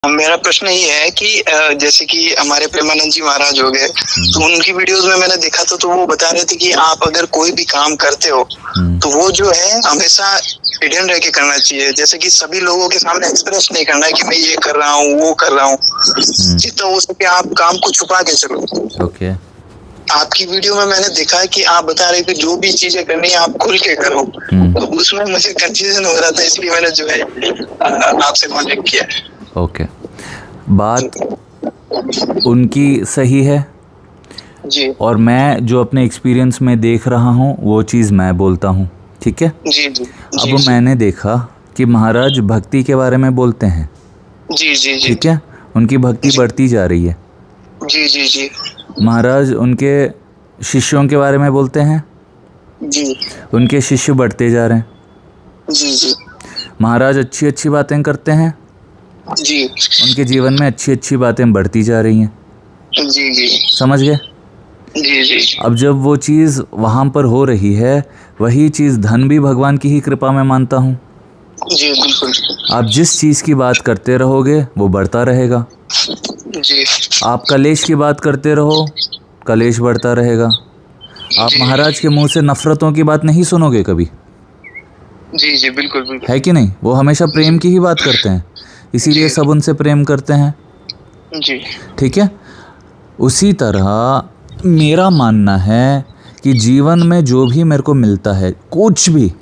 मेरा प्रश्न ये है कि जैसे कि हमारे प्रेमानंद जी महाराज हो गए, तो उनकी वीडियोस में मैंने देखा था, तो वो बता रहे थे कि आप अगर कोई भी काम करते हो तो वो जो है हमेशा हिडन रह के करना चाहिए। जैसे कि सभी लोगों के सामने एक्सप्रेस नहीं करना है कि मैं ये कर रहा हूँ, वो कर रहा हूँ। जितना हो सके आप काम को छुपा के चलो। ओके। आपकी वीडियो में मैंने देखा है कि आप बता रहे कि जो भी चीजें करनी है आप खुल के करो। तो उसमें मुझे कंफ्यूजन हो रहा था, इसलिए मैंने जो है आपसे कॉन्टेक्ट किया। ओके, बात उनकी सही है जी और मैं जो अपने एक्सपीरियंस में देख रहा हूँ वो चीज़ मैं बोलता हूँ, ठीक है। जी जी अब मैंने देखा कि महाराज भक्ति के बारे में बोलते हैं, जी जी जी, ठीक है। उनकी भक्ति बढ़ती जा रही है। जी जी जी, महाराज उनके शिष्यों के बारे में बोलते हैं, जी उनके शिष्य बढ़ते जा रहे हैं। जी जी, महाराज अच्छी अच्छी बातें करते हैं, जी उनके जीवन में अच्छी अच्छी बातें बढ़ती जा रही हैं। जी जी, समझ गए। जी जी, अब जब वो चीज़ वहाँ पर हो रही है, वही चीज़ धन भी भगवान की ही कृपा में मानता हूँ। जी बिल्कुल। आप जिस चीज़ की बात करते रहोगे वो बढ़ता रहेगा। जी आप कलेश की बात करते रहो, कलेश बढ़ता रहेगा। आप जी, महाराज के मुंह से नफरतों की बात नहीं सुनोगे कभी, जी जी बिल्कुल बिल्कुल, है कि नहीं। वो हमेशा प्रेम की ही बात करते हैं, इसीलिए जी सब उनसे प्रेम करते हैं, जी ठीक है। उसी तरह मेरा मानना है कि जीवन में जो भी मेरे को मिलता है, कुछ भी,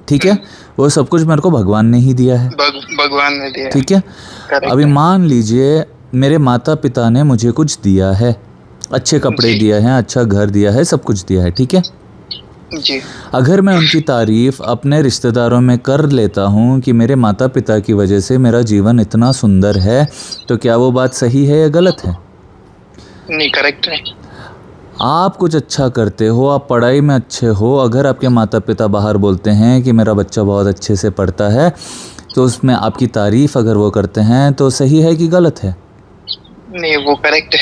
ठीक है, वो सब कुछ मेरे को भगवान ने ही दिया है, भगवान ने दिया, ठीक है। अभी मान लीजिए मेरे माता पिता ने मुझे कुछ दिया है, अच्छे कपड़े दिए हैं, अच्छा घर दिया है, सब कुछ दिया है, ठीक है। जी अगर मैं उनकी तारीफ अपने रिश्तेदारों में कर लेता हूँ कि मेरे माता पिता की वजह से मेरा जीवन इतना सुंदर है, तो क्या वो बात सही है या गलत है? नहीं, करेक्ट है। आप कुछ अच्छा करते हो, आप पढ़ाई में अच्छे हो, अगर आपके माता पिता बाहर बोलते हैं कि मेरा बच्चा बहुत अच्छे से पढ़ता है, तो उसमें आपकी तारीफ अगर वो करते हैं तो सही है कि गलत है? नहीं, वो करेक्ट है।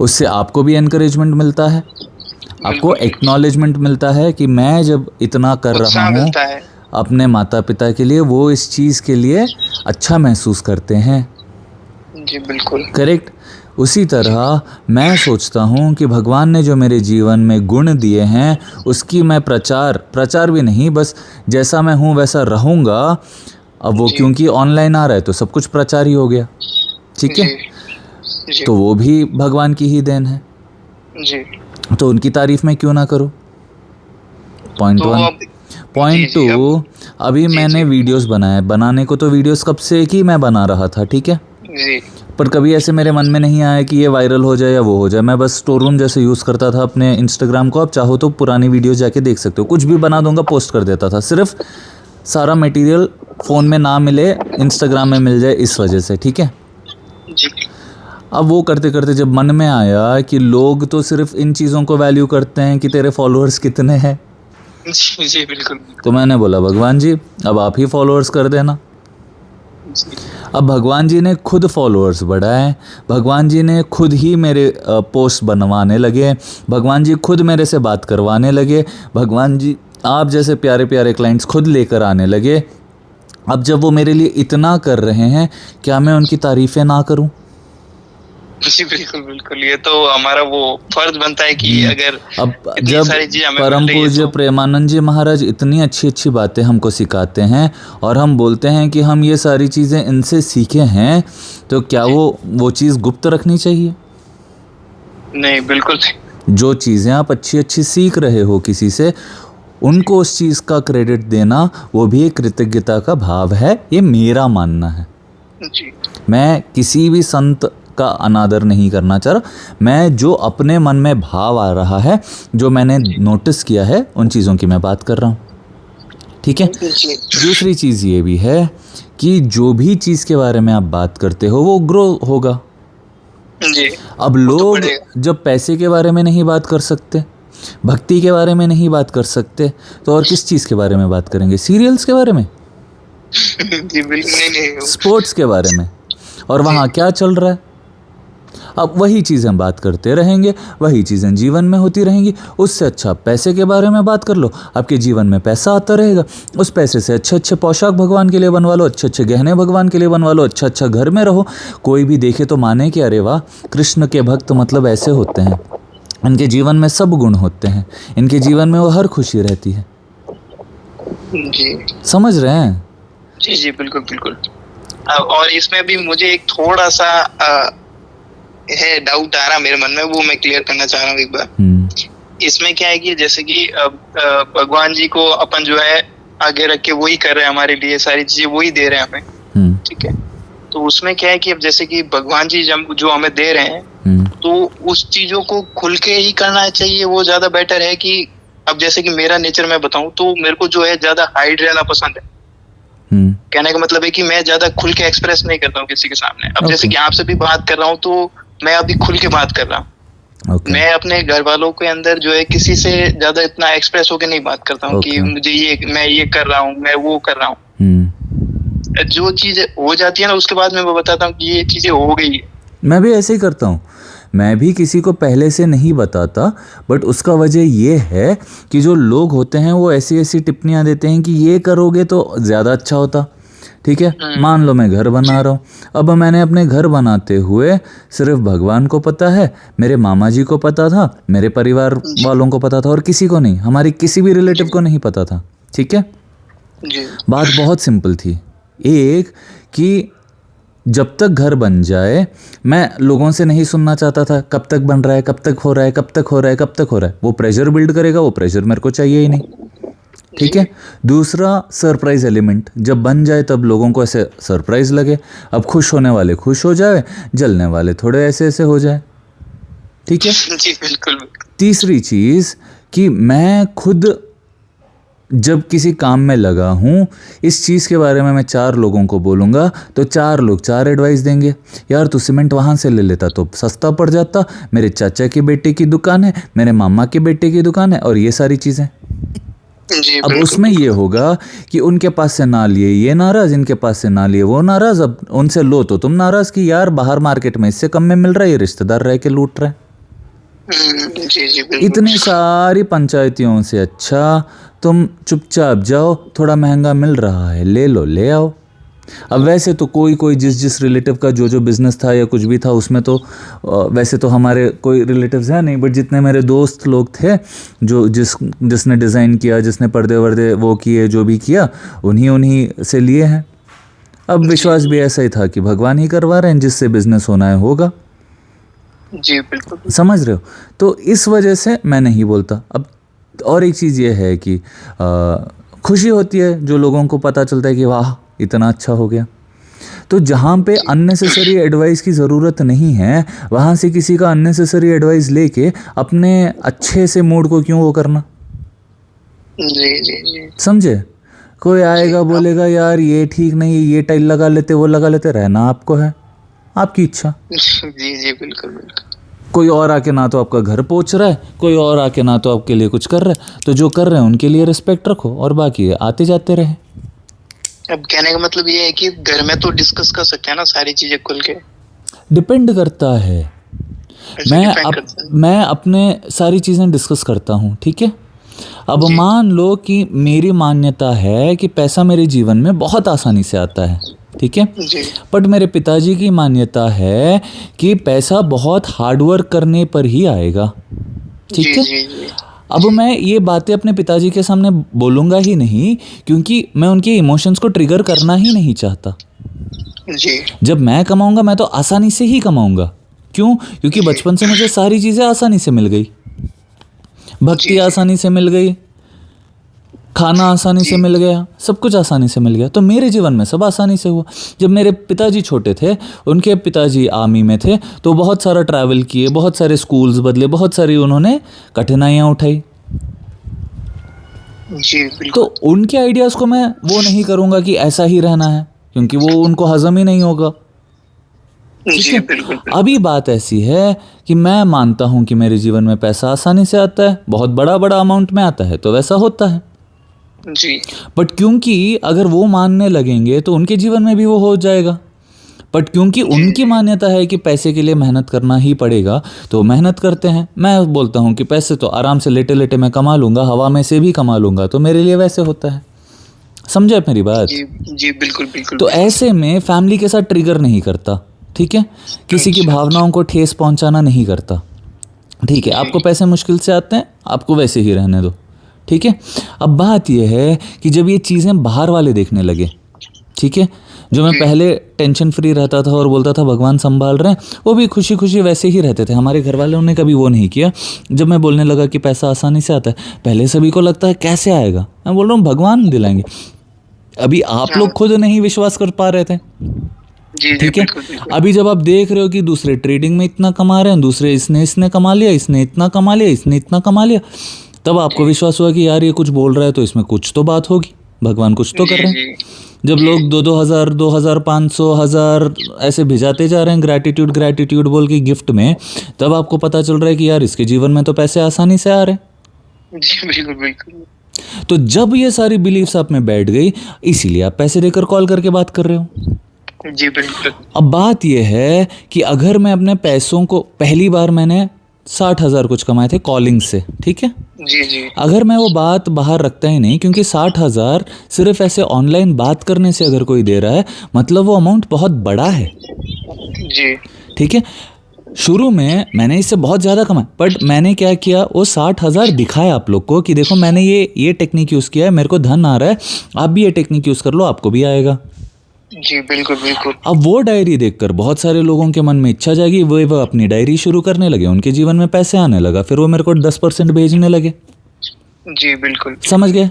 उससे आपको भी एनकरेजमेंट मिलता है, आपको एक्नॉलेजमेंट मिलता है कि मैं जब इतना कर रहा हूँ अपने माता पिता के लिए, वो इस चीज़ के लिए अच्छा महसूस करते हैं। जी बिल्कुल करेक्ट। उसी तरह मैं सोचता हूँ कि भगवान ने जो मेरे जीवन में गुण दिए हैं उसकी मैं प्रचार भी नहीं, बस जैसा मैं हूँ वैसा रहूँगा। अब वो क्योंकि ऑनलाइन आ रहा है तो सब कुछ प्रचार ही हो गया, ठीक है। तो वो भी भगवान की ही देन है जी, तो उनकी तारीफ में क्यों ना करूँ। पॉइंट तो 1। पॉइंट 2, अभी मैंने वीडियोस बनाने को तो वीडियोस कब से कि मैं बना रहा था, ठीक है। जी पर कभी ऐसे मेरे मन में नहीं आया कि ये वायरल हो जाए या वो हो जाए। मैं बस स्टोर रूम जैसे यूज़ करता था अपने इंस्टाग्राम को। आप चाहो तो पुरानी वीडियोस जाके देख सकते हो, कुछ भी बना दूंगा पोस्ट कर देता था, सिर्फ सारा मटेरियल फ़ोन में ना मिले, इंस्टाग्राम में मिल जाए, इस वजह से, ठीक है। जी, अब वो करते करते जब मन में आया कि लोग तो सिर्फ इन चीज़ों को वैल्यू करते हैं कि तेरे फॉलोअर्स कितने हैं, जी बिल्कुल, तो मैंने बोला भगवान जी अब आप ही फॉलोअर्स कर देना। अब भगवान जी ने खुद फॉलोअर्स बढ़ाए, भगवान जी ने खुद ही मेरे पोस्ट बनवाने लगे, भगवान जी खुद मेरे से बात करवाने लगे, भगवान जी आप जैसे प्यारे प्यारे क्लाइंट्स खुद लेकर आने लगे। अब जब वो मेरे लिए इतना कर रहे हैं, क्या मैं उनकी तारीफ़ें ना करूं? जी बिल्कुल बिल्कुल, ये तो हमारा वो फर्ज बनता है कि अगर अब इतनी जब सारी चीजें हमें परम मिल रही है पूज्य तो प्रेमानंद जी महाराज इतनी अच्छी अच्छी बातें हमको सिखाते हैं और हम बोलते हैं कि हम ये सारी चीज़ें इनसे सीखे हैं, तो क्या वो चीज़ गुप्त रखनी चाहिए? नहीं, बिल्कुल जो चीज़ें आप अच्छी अच्छी सीख रहे हो किसी से, उनको उस चीज़ का क्रेडिट देना वो भी एक कृतज्ञता का भाव है, ये मेरा मानना है। जी, मैं किसी भी संत का अनादर नहीं करना चाह रहा, मैं जो अपने मन में भाव आ रहा है, जो मैंने नोटिस किया है, उन चीज़ों की मैं बात कर रहा हूँ, ठीक है। दूसरी चीज़ ये भी है कि जो भी चीज़ के बारे में आप बात करते हो वो ग्रो होगा। जी, अब लोग जब पैसे के बारे में नहीं बात कर सकते, भक्ति के बारे में नहीं बात कर सकते, तो और किस चीज़ के बारे में बात करेंगे? सीरियल्स के बारे में, जी बिल्कुल, नहीं स्पोर्ट्स के बारे में। और वहाँ क्या चल रहा है? अब वही चीज़ें हम बात करते रहेंगे, वही चीज़ें जीवन में होती रहेंगी। उससे अच्छा पैसे के बारे में बात कर लो, आपके जीवन में पैसा आता रहेगा। उस पैसे से अच्छे अच्छे पोशाक भगवान के लिए बनवा लो, अच्छे अच्छे गहने भगवान के लिए बनवा लो, अच्छा अच्छा घर में रहो। कोई भी देखे तो माने कि अरे वाह, कृष्ण के भक्त मतलब ऐसे होते हैं, इनके जीवन में सब गुण होते हैं, इनके जीवन में वो हर खुशी रहती है। जी समझ रहे हैं? जी जी बिल्कुल बिल्कुल। और इसमें भी मुझे एक थोड़ा सा है डाउट आ रहा मेरे मन में, वो मैं क्लियर करना चाह रहा हूँ एक बार। इसमें क्या है कि जैसे कि भगवान जी को अपन जो है आगे रख के वही कर रहे हैं हमारे लिए, सारी चीजें वही दे रहे हैं हमें, ठीक है। तो उसमें क्या है कि अब जैसे कि भगवान जी जो हमें दे रहे हैं, तो उस चीजों को खुल के ही करना चाहिए, वो ज्यादा बेटर है कि अब जैसे कि मेरा नेचर मैं बताऊं तो मेरे को जो है ज्यादा हाइड रहना पसंद है। कहने का मतलब है कि मैं ज्यादा खुल के एक्सप्रेस नहीं करता हूँ किसी के सामने। अब जैसे कि आपसे भी बात कर रहा हूँ तो मैं अभी खुल के बात कर रहा हूँ। मैं अपने घर वालों के अंदर जो है किसी से ज्यादा इतना एक्सप्रेस होके नहीं बात करता हूँ कि मुझे मैं ये कर रहा हूँ, मैं वो कर रहा हूँ। जो चीज हो जाती है ना उसके बाद मैं बताता हूँ कि ये चीजें हो गई है। मैं भी ऐसे ही करता हूँ, मैं भी किसी को पहले से नहीं बताता, बट उसका वजह ये है कि जो लोग होते हैं वो ऐसी ऐसी टिप्पणियाँ देते हैं कि ये करोगे तो ज़्यादा अच्छा होता। ठीक है, मान लो मैं घर बना रहा हूँ, अब मैंने अपने घर बनाते हुए सिर्फ भगवान को पता है, मेरे मामा जी को पता था, मेरे परिवार वालों को पता था, और किसी को नहीं, हमारी किसी भी रिलेटिव को नहीं पता था। ठीक है, बात बहुत सिंपल थी, एक कि जब तक घर बन जाए मैं लोगों से नहीं सुनना चाहता था कब तक बन रहा है, कब तक हो रहा है, कब तक हो रहा है, कब तक हो रहा है। वो प्रेशर बिल्ड करेगा, वो प्रेशर मेरे को चाहिए ही नहीं। ठीक है, दूसरा सरप्राइज एलिमेंट, जब बन जाए तब लोगों को ऐसे सरप्राइज लगे, अब खुश होने वाले खुश हो जाए, जलने वाले थोड़े ऐसे ऐसे हो जाए। ठीक है, जी बिल्कुल। तीसरी चीज़ कि मैं खुद जब किसी काम में लगा हूँ, इस चीज़ के बारे में मैं 4 लोगों को बोलूँगा तो 4 लोग 4 एडवाइस देंगे। यार तू सीमेंट वहाँ से ले लेता तो सस्ता पड़ जाता, मेरे चाचा के बेटे की दुकान है, मेरे मामा के बेटे की दुकान है, और ये सारी चीज़ें। अब उसमें ये होगा कि उनके पास से ना लिए ये नाराज़, इनके पास से ना लिए वो नाराज़, अब उनसे लो तो तुम नाराज़ कि यार बाहर मार्केट में इससे कम में मिल रहा है, ये रिश्तेदार रह के लूट रहे हैं। इतनी सारी पंचायतियों से अच्छा तुम चुपचाप जाओ, थोड़ा महंगा मिल रहा है ले लो, ले आओ। अब वैसे तो कोई जिस रिलेटिव का जो बिज़नेस था या कुछ भी था उसमें तो वैसे तो हमारे कोई रिलेटिव्स हैं नहीं, बट जितने मेरे दोस्त लोग थे जो जिसने डिज़ाइन किया, जिसने पर्दे वर्दे वो किए, जो भी किया, उन्हीं से लिए हैं। अब विश्वास भी ऐसा ही था कि भगवान ही करवा रहे हैं, जिससे बिज़नेस होना है होगा। जी बिल्कुल, समझ रहे हो? तो इस वजह से मैं नहीं बोलता। अब और एक चीज़ ये है कि खुशी होती है जो लोगों को पता चलता है कि वाह इतना अच्छा हो गया। तो जहाँ पे अननेसेसरी एडवाइस की ज़रूरत नहीं है, वहाँ से किसी का अननेसेसरी एडवाइस लेके अपने अच्छे से मूड को क्यों वो करना। जी समझे? कोई आएगा बोलेगा यार ये ठीक नहीं, ये टाइल लगा लेते, वो लगा लेते, रहना आपको है, आपकी इच्छा। जी बिल्कुल। कोई और आके ना तो आपका घर पोंछ रहा है, कोई और आके ना तो आपके लिए कुछ कर रहा है, तो जो कर रहे हैं उनके लिए रिस्पेक्ट रखो और बाकी आते जाते रहे। अब कहने का मतलब ये है कि घर में तो डिस्कस कर सकते हैं ना सारी चीजें खुल के। डिपेंड करता है, मैं अपने सारी चीज़ें डिस्कस करता हूँ। ठीक है, अब मान लो कि मेरी मान्यता है कि पैसा मेरे जीवन में बहुत आसानी से आता है। ठीक है, बट मेरे पिताजी की मान्यता है कि पैसा बहुत हार्डवर्क करने पर ही आएगा। ठीक है, अब मैं ये बातें अपने पिताजी के सामने बोलूँगा ही नहीं, क्योंकि मैं उनके इमोशंस को ट्रिगर करना ही नहीं चाहता। जब मैं कमाऊँगा मैं तो आसानी से ही कमाऊँगा। क्यों? क्योंकि बचपन से मुझे सारी चीज़ें आसानी से मिल गई, भक्ति आसानी से मिल गई, खाना आसानी से मिल गया, सब कुछ आसानी से मिल गया, तो मेरे जीवन में सब आसानी से हुआ। जब मेरे पिताजी छोटे थे, उनके पिताजी आर्मी में थे, तो बहुत सारा ट्रैवल किए, बहुत सारे स्कूल्स बदले, बहुत सारी उन्होंने कठिनाइयाँ उठाई। तो उनके आइडियाज़ को मैं वो नहीं करूँगा कि ऐसा ही रहना है, क्योंकि वो उनको हजम ही नहीं होगा। अभी बात ऐसी है कि मैं मानता हूँ कि मेरे जीवन में पैसा आसानी से आता है, बहुत बड़ा अमाउंट में आता है, तो वैसा होता है बट क्योंकि अगर वो मानने लगेंगे तो उनके जीवन में भी वो हो जाएगा। बट क्योंकि उनकी मान्यता है कि पैसे के लिए मेहनत करना ही पड़ेगा तो मेहनत करते हैं। मैं बोलता हूँ कि पैसे तो आराम से लेटे लेटे मैं कमा लूँगा, हवा में से भी कमा लूँगा, तो मेरे लिए वैसे होता है। समझे आप मेरी बात? जी बिल्कुल बिल्कुल। तो ऐसे में फैमिली के साथ ट्रिगर नहीं करता, ठीक है, किसी की भावनाओं को ठेस पहुंचाना नहीं करता, ठीक है। आपको पैसे मुश्किल से आते हैं, आपको वैसे ही रहने दो, ठीक है। अब बात यह है कि जब ये चीज़ें बाहर वाले देखने लगे, ठीक है, जो मैं पहले टेंशन फ्री रहता था और बोलता था भगवान संभाल रहे हैं, वो भी खुशी खुशी वैसे ही रहते थे। हमारे घर वालों ने कभी वो नहीं किया। जब मैं बोलने लगा कि पैसा आसानी से आता है, पहले सभी को लगता है कैसे आएगा, मैं बोल रहा हूँ भगवान दिलाएंगे। अभी आप लोग खुद नहीं विश्वास कर पा रहे थे, ठीक है। अभी जब आप देख रहे हो कि दूसरे ट्रेडिंग में इतना कमा रहे हैं, दूसरे इसने कमा लिया, इसने इतना कमा लिया, इसने इतना कमा लिया, तब आपको विश्वास हुआ कि यार ये कुछ बोल रहा है तो इसमें कुछ तो बात होगी, भगवान कुछ तो कर रहे हैं। जब लोग 2,000 2,000 500 1000 ऐसे भिजाते जा रहे हैं ग्रैटिट्यूड बोल के गिफ्ट में, तब आपको पता चल रहा है कि यार इसके जीवन में तो पैसे आसानी से आ रहे हैं। जी बिल्कुल बिल्कुल। तो जब ये सारी बिलीफ्स आप में बैठ गई, इसीलिए आप पैसे देकर कॉल करके बात कर रहे हो। जी बिल्कुल। अब बात यह है कि अगर मैं अपने पैसों को, पहली बार मैंने 60,000 कुछ कमाए थे कॉलिंग से, ठीक है, जी। अगर मैं वो बात बाहर रखता ही नहीं, क्योंकि 60,000 सिर्फ ऐसे ऑनलाइन बात करने से अगर कोई दे रहा है, मतलब वो अमाउंट बहुत बड़ा है, जी, ठीक है। शुरू में मैंने इससे बहुत ज़्यादा कमाया, बट मैंने क्या किया, वो 60,000 दिखाया आप लोग को कि देखो मैंने ये टेक्निक यूज़ किया है, मेरे को धन आ रहा है, आप भी ये टेक्निक यूज़ कर लो, आपको भी आएगा। जी बिल्कुल बिल्कुल। अब वो डायरी देखकर बहुत सारे लोगों के मन में इच्छा जागी, वो अपनी डायरी शुरू करने लगे, उनके जीवन में पैसे आने लगा, फिर वो मेरे को 10% भेजने लगे। जी बिल्कुल। समझ गए?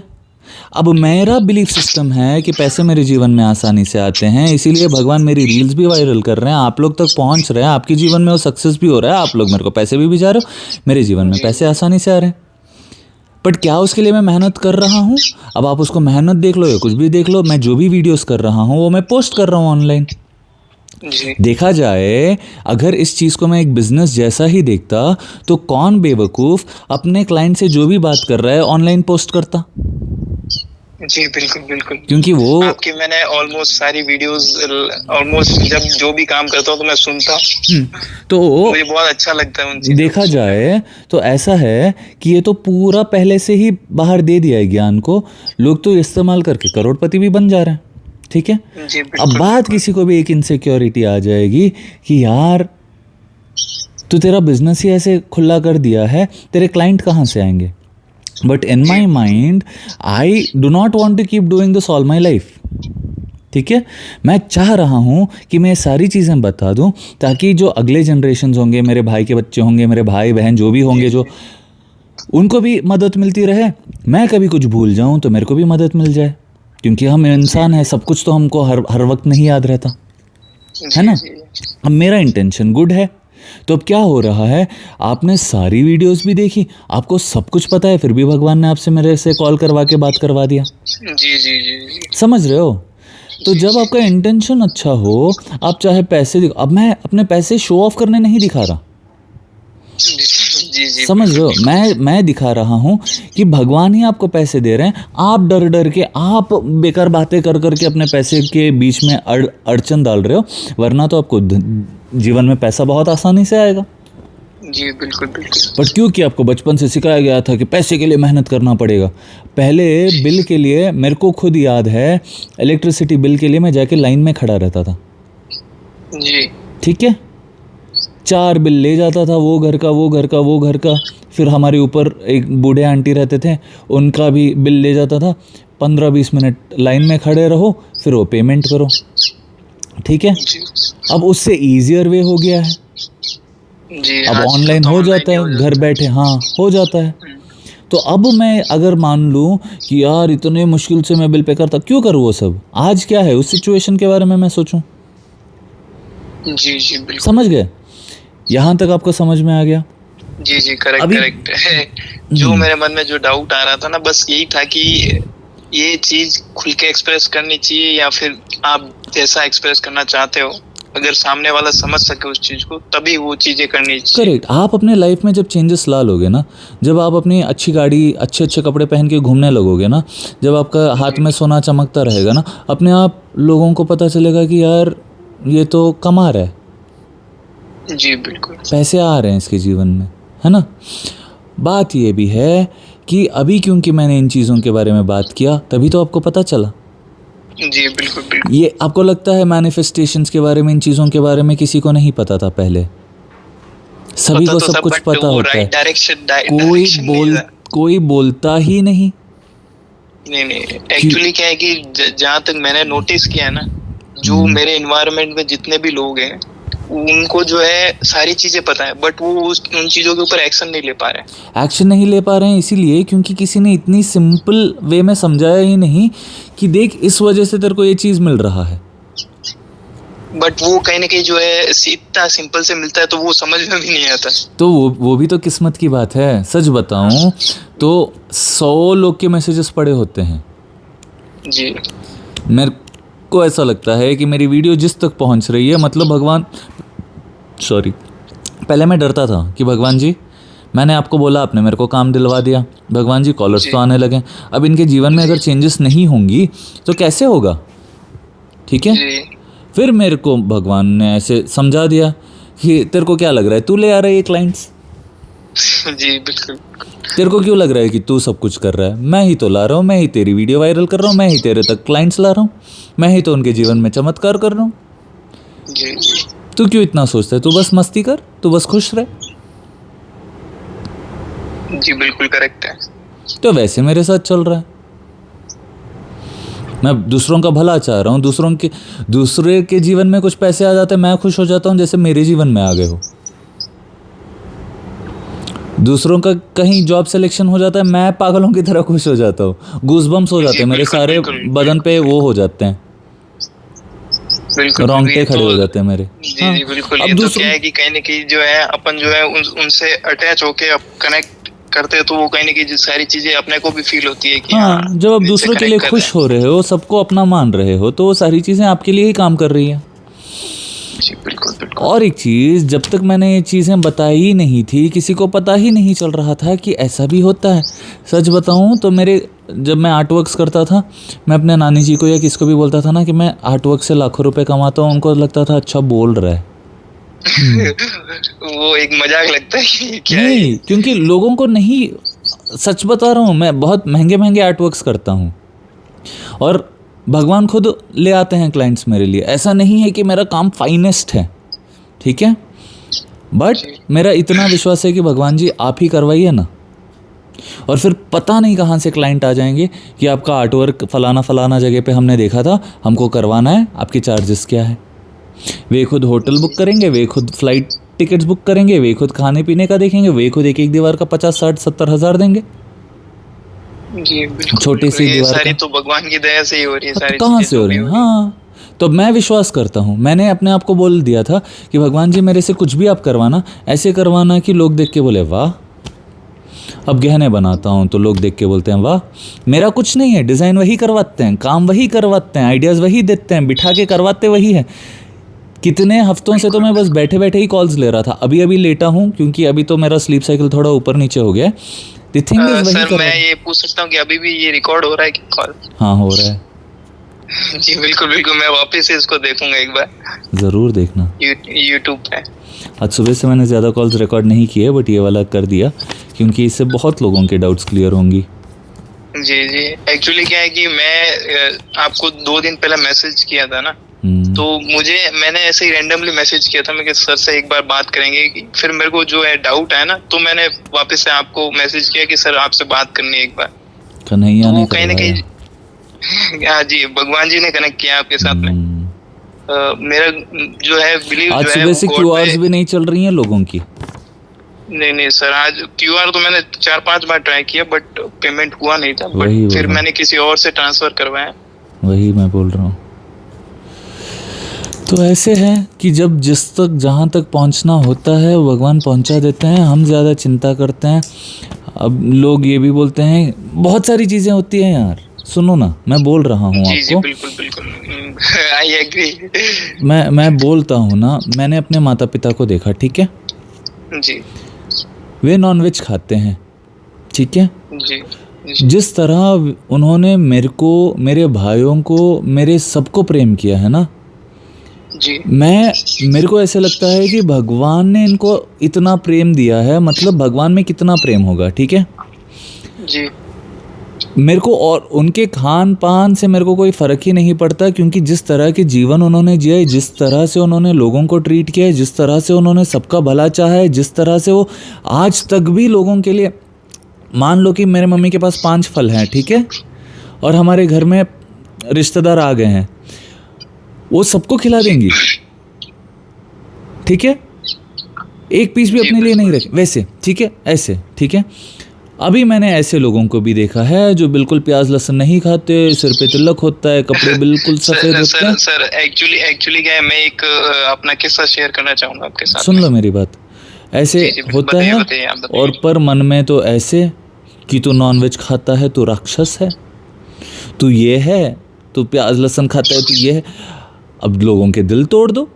अब मेरा बिलीफ सिस्टम है कि पैसे मेरे जीवन में आसानी से आते हैं, इसीलिए भगवान मेरी रील्स भी वायरल कर रहे हैं, आप लोग तक पहुंच रहे हैं, आपके जीवन में वो सक्सेस भी हो रहा है, आप लोग मेरे को पैसे भी भिजा रहे हो, मेरे जीवन में पैसे आसानी से आ रहे हैं। बट क्या उसके लिए मैं मेहनत कर रहा हूँ? अब आप उसको मेहनत देख लो या कुछ भी देख लो, मैं जो भी वीडियोस कर रहा हूँ वो मैं पोस्ट कर रहा हूँ ऑनलाइन। देखा जाए, अगर इस चीज़ को मैं एक बिजनेस जैसा ही देखता तो कौन बेवकूफ़ अपने क्लाइंट से जो भी बात कर रहा है ऑनलाइन पोस्ट करता? जी बिल्कुल बिल्कुल। क्योंकि वो आपकी मैंने ऑलमोस्ट सारी वीडियोस, ऑलमोस्ट जब जो भी काम करता हूँ तो मैं सुनता हूँ, तो मुझे बहुत अच्छा लगता है उन चीज़ों। देखा जाए तो ऐसा है कि ये तो पूरा पहले से ही बाहर दे दिया है ज्ञान को, लोग तो इस्तेमाल करके करोड़पति भी बन जा रहे हैं, ठीक है। अब बात किसी को भी एक इनसिक्योरिटी आ जाएगी कि यार तू तेरा बिजनेस ही ऐसे खुला कर दिया है, तेरे क्लाइंट कहाँ से आएंगे? But in my mind I do not want to keep doing this all my life, ठीक है। मैं चाह रहा हूँ कि मैं सारी चीज़ें बता दूँ ताकि जो अगले जनरेशन होंगे, मेरे भाई के बच्चे होंगे, मेरे भाई बहन जो भी होंगे, जो उनको भी मदद मिलती रहे। मैं कभी कुछ भूल जाऊँ तो मेरे को भी मदद मिल जाए, क्योंकि हम इंसान हैं, सब कुछ तो हमको हर वक्त नहीं याद रहता है ना। अब मेरा इंटेंशन गुड है, तो अब क्या हो रहा है, आपने सारी वीडियोस भी देखी, आपको सब कुछ पता है, फिर भी भगवान ने आपसे मेरे से कॉल करवा के बात करवा दिया। जी। समझ रहे हो? तो जब आपका इंटेंशन अच्छा हो, आप चाहे पैसे, अब मैं अपने पैसे शो ऑफ करने नहीं दिखा रहा, जी समझ रहे हो? मैं दिखा रहा हूँ कि भगवान ही आपको पैसे दे रहे हैं, आप डर के, आप बेकार बातें कर करके अपने पैसे के बीच में अड़चन डाल रहे हो, वरना तो आपको जीवन में पैसा बहुत आसानी से आएगा। जी बिल्कुल बिल्कुल। बट क्योंकि आपको बचपन से सिखाया गया था कि पैसे के लिए मेहनत करना पड़ेगा। पहले बिल के लिए, मेरे को खुद याद है, इलेक्ट्रिसिटी बिल के लिए मैं जाके लाइन में खड़ा रहता था, जी, ठीक है। 4 बिल ले जाता था, वो घर का, फिर हमारे ऊपर एक बूढ़े आंटी रहते थे, उनका भी बिल ले जाता था। 15-20 मिनट लाइन में खड़े रहो, फिर वो पेमेंट करो, ठीक है। अब उससे ईजियर वे हो गया है, अब ऑनलाइन हो जाता है, घर बैठे, हाँ हो जाता है। तो अब मैं अगर मान लूँ कि यार इतने मुश्किल से मैं बिल पे करता, क्यों करूँ वो सब? आज क्या है, उस सिचुएशन के बारे में मैं सोचूं। जी बिल्कुल। समझ गए? यहाँ तक आपको समझ में आ गया? जी करेक्ट है। जो मेरे मन में जो डाउट आ रहा था ना, बस यही था कि ये चीज खुल के एक्सप्रेस करनी चाहिए, या फिर आप जैसा एक्सप्रेस करना चाहते हो, अगर सामने वाला समझ सके उस चीज को, तभी वो चीजें करनी चाहिए। करेक्ट। आप अपने लाइफ में जब चेंजेस ला लोगे ना, जब आप अपनी अच्छी गाड़ी, अच्छे कपड़े पहन के घूमने लगोगे ना, जब आपका हाथ में सोना चमकता रहेगा ना, अपने आप लोगों को पता चलेगा कि यार ये तो कमा रहा है, जी बिल्कुल। पैसे आ रहे हैं इसके जीवन में, है ना। बात ये भी है कि अभी क्योंकि मैंने इन चीज़ों के बारे में बात किया तभी तो आपको पता चला। जी बिल्कुल बिल्कुल। ये आपको लगता है मैनिफेस्टेशंस के बारे में, इन चीज़ों के बारे में किसी को नहीं पता था पहले, सभी को सब कुछ पता होता है, कोई बोलता ही नहीं। नहीं एक्चुअली क्या है कि जहाँ तक मैंने नोटिस किया है ना, जो मेरे एनवायरनमेंट में जितने भी लोग हैं उनको जो है सारी चीजें पता है, बट वो उन चीजों के ऊपर एक्शन नहीं ले पा रहे हैं। इसीलिए क्योंकि किसी ने इतनी सिंपल वे में समझाया ही नहीं कि देख इस वजह से तेरे को ये चीज़ मिल रहा है। बट वो कहीं ना कहीं जो है इतना सिंपल से मिलता है तो वो समझ में भी नहीं आता। तो वो भी तो किस्मत की बात है। सच बताऊं तो 100 लोग के मैसेजेस पड़े होते हैं जी। मेरे को ऐसा लगता है कि मेरी वीडियो जिस तक पहुंच रही है, मतलब भगवान, सॉरी, पहले मैं डरता था कि भगवान जी मैंने आपको बोला, आपने मेरे को काम दिलवा दिया, भगवान जी कॉलर्स तो आने लगे, अब इनके जीवन में अगर चेंजेस नहीं होंगी तो कैसे होगा, ठीक है। फिर मेरे को भगवान ने ऐसे समझा दिया कि तेरे को क्या लग रहा है, तू ले आ रहा है ये क्लाइंट्स, जी बिल्कुल। तेरे को क्यों लग रहा है कि तू सब कुछ कर रहा है, मैं ही तो ला रहा हूँ, मैं ही तेरी वीडियो वायरल कर रहा हूँ, मैं ही तेरे तक क्लाइंट्स ला रहा हूँ, मैं ही तो उनके जीवन में चमत्कार कर रहा हूँ। तू क्यों इतना सोचता है, तू बस मस्ती कर, तू बस खुश रहे। जी बिल्कुल करेक्ट है। तो वैसे मेरे साथ चल रहा है, मैं दूसरों का भला चाह रहा हूँ, दूसरे के जीवन में कुछ पैसे आ जाते हैं, मैं खुश हो जाता हूँ जैसे मेरे जीवन में आ गए हो। दूसरों का कहीं जॉब सिलेक्शन हो जाता है, मैं पागलों की तरह खुश हो जाता हूँ, गूज़बम्प्स हो जाते हैं मेरे सारे बदन पे, वो हो जाते हैं, रोंगटे खड़े हो जाते हैं मेरे। जी बिल्कुल। ये तो क्या है कि कहीं ना कहीं जो है अपन जो है उनसे अटैच होके कनेक्ट करते हैं, तो वो कहीं ना कहीं सारी चीजें अपने को भी फील होती है कि हाँ, जब आप दूसरों के लिए खुश हो रहे हो, सबको अपना मान रहे हो, तो वो सारी चीज़ें आपके लिए ही काम कर रही है। जी बिल्कुल बिल्कुल। और एक चीज़, जब तक मैंने ये चीज़ें बताई नहीं थी, किसी को पता ही नहीं चल रहा था कि ऐसा भी होता है। सच बताऊं तो जब मैं आर्ट वर्क्स करता था, मैं अपने नानी जी को या किसको भी बोलता था ना कि मैं आर्ट वर्क से लाखों रुपए कमाता हूँ, उनको लगता था अच्छा बोल रहा है। वो एक मजाक लगता है क्या नहीं है? क्योंकि लोगों को नहीं, सच बता रहा हूँ, मैं बहुत महंगे महंगे आर्ट वर्क्स करता हूँ और भगवान खुद ले आते हैं क्लाइंट्स मेरे लिए। ऐसा नहीं है कि मेरा काम फाइनेस्ट है, ठीक है, बट मेरा इतना विश्वास है कि भगवान जी आप ही करवाइए ना, और फिर पता नहीं कहाँ से क्लाइंट आ जाएंगे कि आपका आर्ट वर्क फलाना फलाना जगह पे हमने देखा था, हमको करवाना है, आपके चार्जेस क्या है। वे खुद होटल बुक करेंगे, वे खुद फ्लाइट टिकट्स बुक करेंगे, वे खुद खाने पीने का देखेंगे, वे खुद एक दीवार का 50-60-70 हज़ार देंगे। जी बिल्कुल। छोटी सी दीवार सारी तो भगवान की दया से ही हो रही है, सारी कहाँ से हो रही है। हाँ, तो मैं विश्वास करता हूँ, मैंने अपने आप को बोल दिया था कि भगवान जी मेरे से कुछ भी आप करवाना, ऐसे करवाना कि लोग देख के बोले वाह। अब गहने बनाता हूँ तो लोग देख के बोलते हैं वाह। मेरा कुछ नहीं है, डिज़ाइन वही करवाते हैं, काम वही करवाते हैं, आइडियाज़ वही देते हैं, बिठा के करवाते वही है। कितने हफ्तों से तो मैं बस बैठे बैठे ही कॉल्स ले रहा था, अभी लेटा हूँ क्योंकि अभी तो मेरा स्लीप साइकिल थोड़ा ऊपर नीचे हो गया है। सर मैं ये पूछ सकता हूँ कि अभी भी ये रिकॉर्ड हो रहा है कि कॉल? हाँ हो रहा है। जी बिल्कुल बिल्कुल, मैं वापस से इसको देखूंगा एक बार। ज़रूर देखना यूट्यूब पे। आज सुबह से मैंने ज़्यादा कॉल्स रिकॉर्ड नहीं किए, बट ये वाला कर दिया क्योंकि इससे बहुत लोगों के डाउट्स क्लियर होंगी। जी एक्चुअली क्या है कि मैं आपको 2 दिन पहले मैसेज किया था ना, तो मैंने ऐसे ही रैंडमली मैसेज किया था, मैं कि सर से एक बार बात करेंगे। फिर मेरे को जो है डाउट है ना, तो मैंने वापस से आपको मैसेज किया कि सर आपसे बात करनी है एक बार। कन्हैया ने कहीं ना कहीं हाँ जी, भगवान जी ने कनेक्ट किया आपके साथ में। मेरा जो है बिलीव आज सुबह से क्यूआरस भी नहीं चल रही हैं लोगों की। नहीं सर, आज क्यूआर तो मैंने 4-5 बार ट्राई किया बट पेमेंट हुआ नहीं था, बट फिर मैंने किसी और से ट्रांसफर करवाया। वही मैं बोल रहा हूँ। तो ऐसे है कि जब जहाँ तक पहुँचना होता है भगवान पहुँचा देते हैं, हम ज़्यादा चिंता करते हैं। अब लोग ये भी बोलते हैं, बहुत सारी चीज़ें होती हैं यार, सुनो ना, मैं बोल रहा हूँ आपको। बिल्कुल आई एग्री। मैं बोलता हूँ ना, मैंने अपने माता पिता को देखा, ठीक है जी, वे नॉनवेज खाते हैं, ठीक है जी। जिस तरह उन्होंने मेरे को, मेरे भाइयों को, मेरे सबको प्रेम किया है ना, जी मेरे को ऐसे लगता है कि भगवान ने इनको इतना प्रेम दिया है, मतलब भगवान में कितना प्रेम होगा, ठीक है। जी मेरे को और उनके खान पान से मेरे को कोई फ़र्क ही नहीं पड़ता, क्योंकि जिस तरह के जीवन उन्होंने जिया है, जिस तरह से उन्होंने लोगों को ट्रीट किया है, जिस तरह से उन्होंने सबका भला चाहा है, जिस तरह से वो आज तक भी लोगों के लिए, मान लो कि मेरे मम्मी के पास 5 फल हैं, ठीक है, और हमारे घर में रिश्तेदार आ गए हैं, वो सबको खिला देंगी, ठीक है, एक पीस भी अपने लिए नहीं रखे वैसे, ठीक है, ऐसे, ठीक है। अभी मैंने ऐसे लोगों को भी देखा है जो बिल्कुल प्याज लहसुन नहीं खाते, सिर पे तिलक होता है, कपड़े बिल्कुल सफेद होते हैं। सर एक्चुअली क्या है, मैं एक अपना किस्सा शेयर करना चाहूंगा आपके साथ। सुन लो मेरी बात, ऐसे होता है। और पर मन में तो ऐसे कि तू नॉनवेज खाता है तो राक्षस है, तू ये है, तू प्याज लहसुन खाता है तो ये है। अब लोगों के दिल तोड़ दो,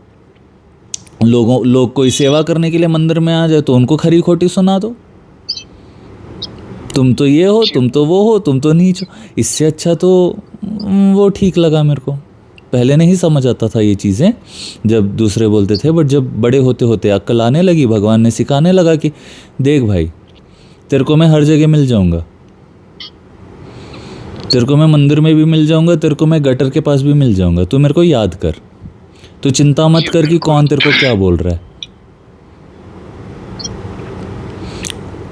लोग कोई सेवा करने के लिए मंदिर में आ जाए तो उनको खरी खोटी सुना दो, तुम तो ये हो, तुम तो वो हो, तुम तो नीच हो। इससे अच्छा तो वो ठीक लगा मेरे को। पहले नहीं समझ आता था ये चीज़ें जब दूसरे बोलते थे, बट जब बड़े होते होते अक्ल आने लगी, भगवान ने सिखाने लगा कि देख भाई, तेरे को मैं हर जगह मिल जाऊंगा, तेरे को मैं मंदिर में भी मिल जाऊंगा, तेरे को मैं गटर के पास भी मिल जाऊंगा, तू मेरे को याद कर, तू चिंता मत कर कि कौन तेरे को क्या बोल रहा है।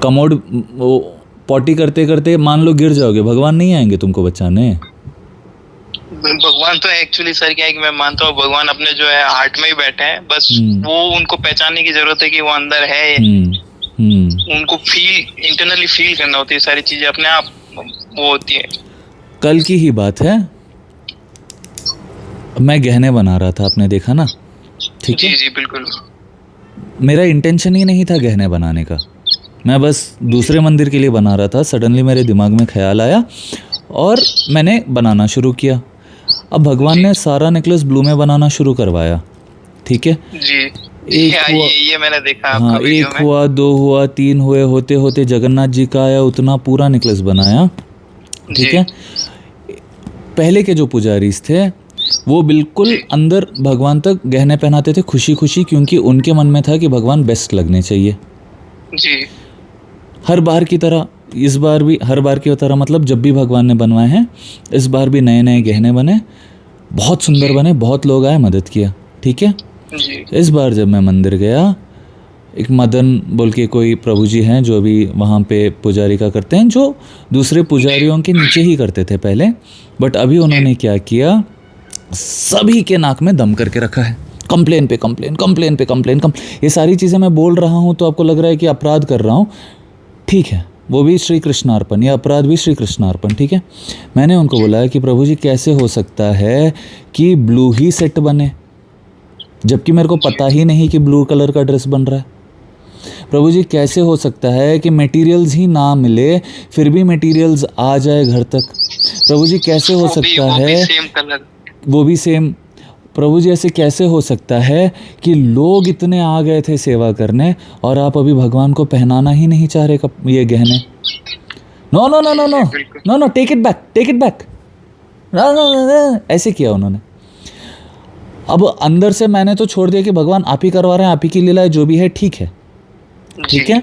कमोड वो पॉटी करते करते मान लो गिर जाओगे, भगवान नहीं आएंगे तुमको बचाने। भगवान तो एक्चुअली सर क्या है कि मैं मानता हूँ भगवान अपने जो है हार्ट में ही बैठे हैं, बस वो उनको पहचानने की जरूरत है कि वो अंदर है। उनको इंटरनली फील करना होती है, सारी चीजें अपने आप वो होती है। कल की ही बात है, मैं गहने बना रहा था, आपने देखा ना, ठीक है। जी बिल्कुल। मेरा इंटेंशन ही नहीं था गहने बनाने का, मैं बस दूसरे मंदिर के लिए बना रहा था। सडनली मेरे दिमाग में ख्याल आया और मैंने बनाना शुरू किया। अब भगवान ने सारा नेकलेस ब्लू में बनाना शुरू करवाया, ठीक है। जी एक हुआ, ये मैंने देखा आपका हाँ, वीडियो 1 हुआ, 2 हुआ, 3 हुए, होते होते जगन्नाथ जी का आया, उतना पूरा नेकलेस बनाया, ठीक है। पहले के जो पुजारी थे वो बिल्कुल अंदर भगवान तक गहने पहनाते थे खुशी खुशी, क्योंकि उनके मन में था कि भगवान बेस्ट लगने चाहिए। जी हर बार की तरह इस बार भी, हर बार की तरह मतलब जब भी भगवान ने बनवाए हैं, इस बार भी नए नए गहने बने, बहुत सुंदर बने, बहुत लोग आए, मदद किया, ठीक है। इस बार जब मैं मंदिर गया, एक मदन बोल के कोई प्रभु जी हैं जो अभी वहाँ पे पुजारी का करते हैं, जो दूसरे पुजारियों के नीचे ही करते थे पहले, बट अभी उन्होंने क्या किया, सभी के नाक में दम करके रखा है, कंप्लेन पे कंप्लेन, कंप्लेन पे कंप्लेन। ये सारी चीज़ें मैं बोल रहा हूँ तो आपको लग रहा है कि अपराध कर रहा हूँ, ठीक है, वो भी श्री कृष्णार्पण, या अपराध भी श्री कृष्णार्पण, ठीक है। मैंने उनको बोला कि प्रभु जी कैसे हो सकता है कि ब्लू ही सेट बने, जबकि मेरे को पता ही नहीं कि ब्लू कलर का ड्रेस बन रहा है। प्रभु जी कैसे हो सकता है कि मटेरियल्स ही ना मिले फिर भी मटेरियल्स आ जाए घर तक। प्रभु जी कैसे हो सकता है, वो भी सेम। प्रभु जी ऐसे कैसे हो सकता है कि लोग इतने आ गए थे सेवा करने और आप अभी भगवान को पहनाना ही नहीं चाह रहे ये गहने। No no no no no no no, take it back, take it back, ऐसे किया उन्होंने। अब अंदर से मैंने तो छोड़ दिया कि भगवान आप ही करवा रहे हैं, आप ही की लीला है, जो भी है ठीक है, ठीक है।